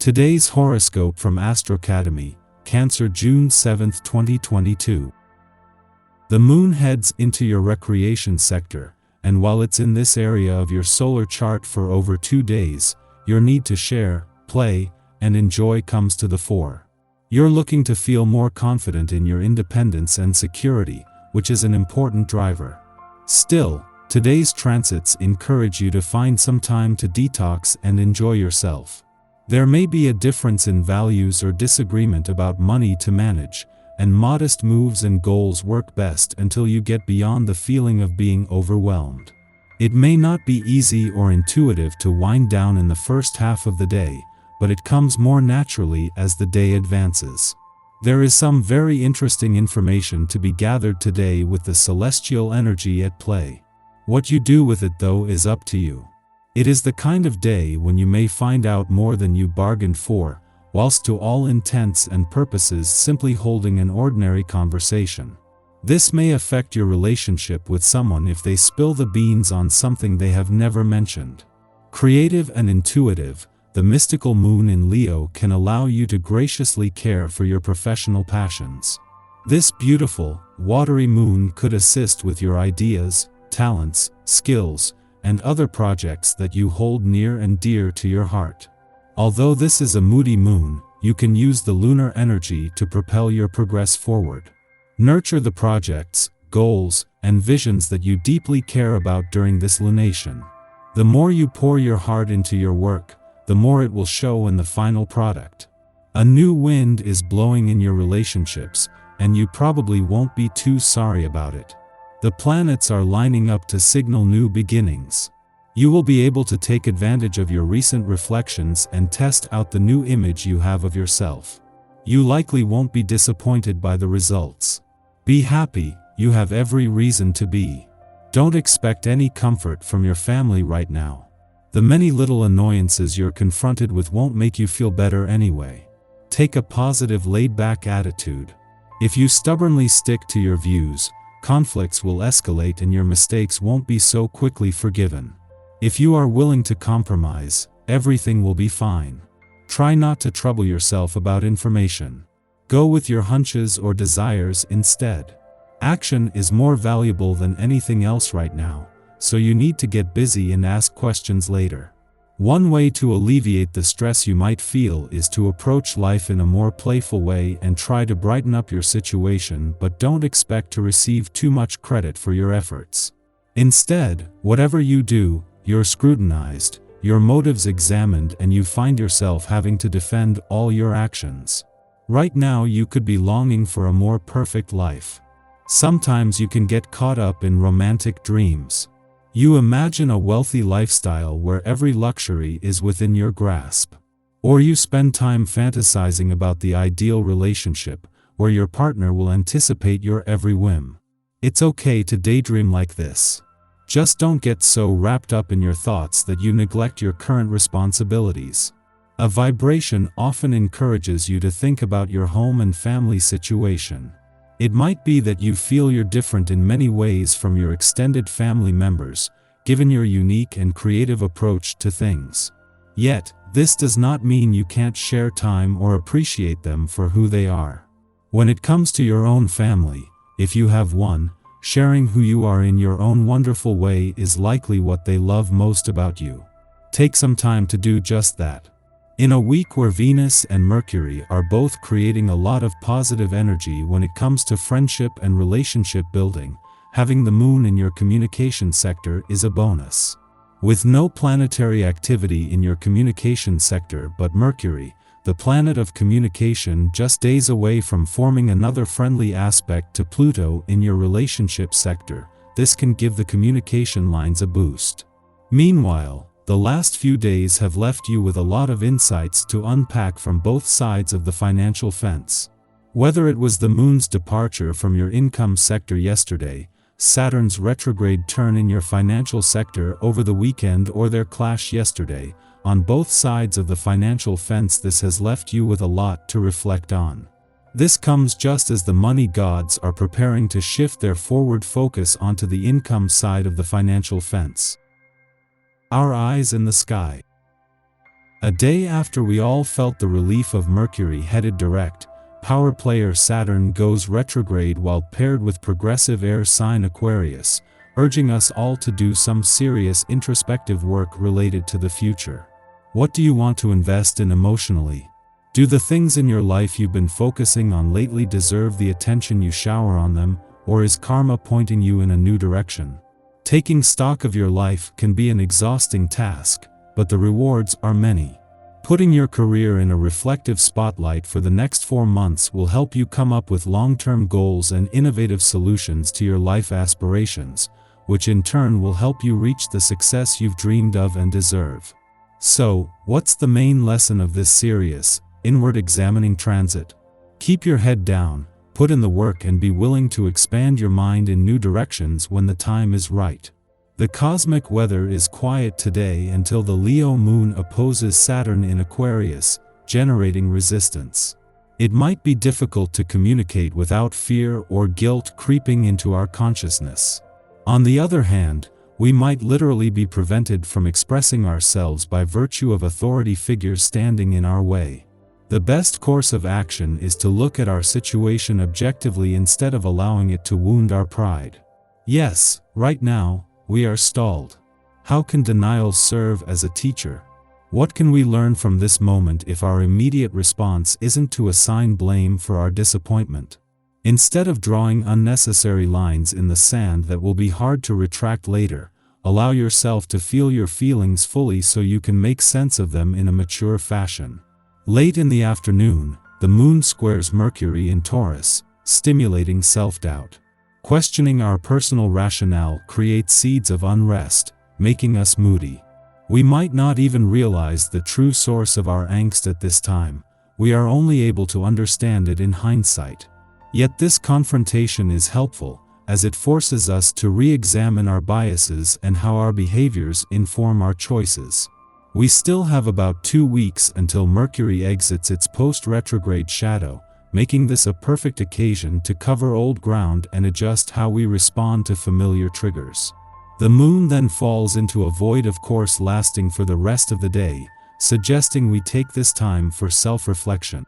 Today's horoscope from Astro Academy, Cancer, June 7, 2022. The moon heads into your recreation sector, and while it's in this area of your solar chart for over 2 days, your need to share, play, and enjoy comes to the fore. You're looking to feel more confident in your independence and security, which is an important driver. Still, today's transits encourage you to find some time to detox and enjoy yourself. There may be a difference in values or disagreement about money to manage, and modest moves and goals work best until you get beyond the feeling of being overwhelmed. It may not be easy or intuitive to wind down in the first half of the day, but it comes more naturally as the day advances. There is some very interesting information to be gathered today with the celestial energy at play. What you do with it, though, is up to you. It is the kind of day when you may find out more than you bargained for, whilst to all intents and purposes simply holding an ordinary conversation. This may affect your relationship with someone if they spill the beans on something they have never mentioned. Creative and intuitive, the mystical moon in Leo can allow you to graciously care for your professional passions. This beautiful, watery moon could assist with your ideas, talents, skills, and other projects that you hold near and dear to your heart. Although this is a moody moon, you can use the lunar energy to propel your progress forward. Nurture the projects, goals, and visions that you deeply care about during this lunation. The more you pour your heart into your work, the more it will show in the final product. A new wind is blowing in your relationships, and you probably won't be too sorry about it. The planets are lining up to signal new beginnings. You will be able to take advantage of your recent reflections and test out the new image you have of yourself. You likely won't be disappointed by the results. Be happy, you have every reason to be. Don't expect any comfort from your family right now. The many little annoyances you're confronted with won't make you feel better anyway. Take a positive, laid-back attitude. If you stubbornly stick to your views, conflicts will escalate and your mistakes won't be so quickly forgiven. If you are willing to compromise, everything will be fine. Try not to trouble yourself about information. Go with your hunches or desires instead. Action is more valuable than anything else right now, so you need to get busy and ask questions later. One way to alleviate the stress you might feel is to approach life in a more playful way and try to brighten up your situation, but don't expect to receive too much credit for your efforts. Instead, whatever you do, you're scrutinized, your motives examined, and you find yourself having to defend all your actions. Right now you could be longing for a more perfect life. Sometimes you can get caught up in romantic dreams. You imagine a wealthy lifestyle where every luxury is within your grasp. Or you spend time fantasizing about the ideal relationship, where your partner will anticipate your every whim. It's okay to daydream like this. Just don't get so wrapped up in your thoughts that you neglect your current responsibilities. A vibration often encourages you to think about your home and family situation. It might be that you feel you're different in many ways from your extended family members, given your unique and creative approach to things. Yet, this does not mean you can't share time or appreciate them for who they are. When it comes to your own family, if you have one, sharing who you are in your own wonderful way is likely what they love most about you. Take some time to do just that. In a week where Venus and Mercury are both creating a lot of positive energy when it comes to friendship and relationship building, having the moon in your communication sector is a bonus. With no planetary activity in your communication sector but Mercury, the planet of communication, just days away from forming another friendly aspect to Pluto in your relationship sector, this can give the communication lines a boost. Meanwhile, the last few days have left you with a lot of insights to unpack from both sides of the financial fence. Whether it was the moon's departure from your income sector yesterday, Saturn's retrograde turn in your financial sector over the weekend, or their clash yesterday, on both sides of the financial fence, this has left you with a lot to reflect on. This comes just as the money gods are preparing to shift their forward focus onto the income side of the financial fence. Our eyes in the sky. A day after we all felt the relief of Mercury headed direct, power player Saturn goes retrograde while paired with progressive air sign Aquarius, urging us all to do some serious introspective work related to the future. What do you want to invest in emotionally? Do the things in your life you've been focusing on lately deserve the attention you shower on them, or is karma pointing you in a new direction? Taking stock of your life can be an exhausting task, but the rewards are many. Putting your career in a reflective spotlight for the next 4 months will help you come up with long-term goals and innovative solutions to your life aspirations, which in turn will help you reach the success you've dreamed of and deserve. So, what's the main lesson of this serious, inward examining transit? Keep your head down, put in the work and be willing to expand your mind in new directions when the time is right. The cosmic weather is quiet today until the Leo moon opposes Saturn in Aquarius, generating resistance. It might be difficult to communicate without fear or guilt creeping into our consciousness. On the other hand, we might literally be prevented from expressing ourselves by virtue of authority figures standing in our way. The best course of action is to look at our situation objectively instead of allowing it to wound our pride. Yes, right now, we are stalled. How can denial serve as a teacher? What can we learn from this moment if our immediate response isn't to assign blame for our disappointment? Instead of drawing unnecessary lines in the sand that will be hard to retract later, allow yourself to feel your feelings fully so you can make sense of them in a mature fashion. Late in the afternoon, the moon squares Mercury in Taurus, stimulating self-doubt. Questioning our personal rationale creates seeds of unrest, making us moody. We might not even realize the true source of our angst at this time. We are only able to understand it in hindsight. Yet this confrontation is helpful, as it forces us to re-examine our biases and how our behaviors inform our choices. We still have about 2 weeks until Mercury exits its post-retrograde shadow, making this a perfect occasion to cover old ground and adjust how we respond to familiar triggers. The moon then falls into a void of course lasting for the rest of the day, suggesting we take this time for self-reflection.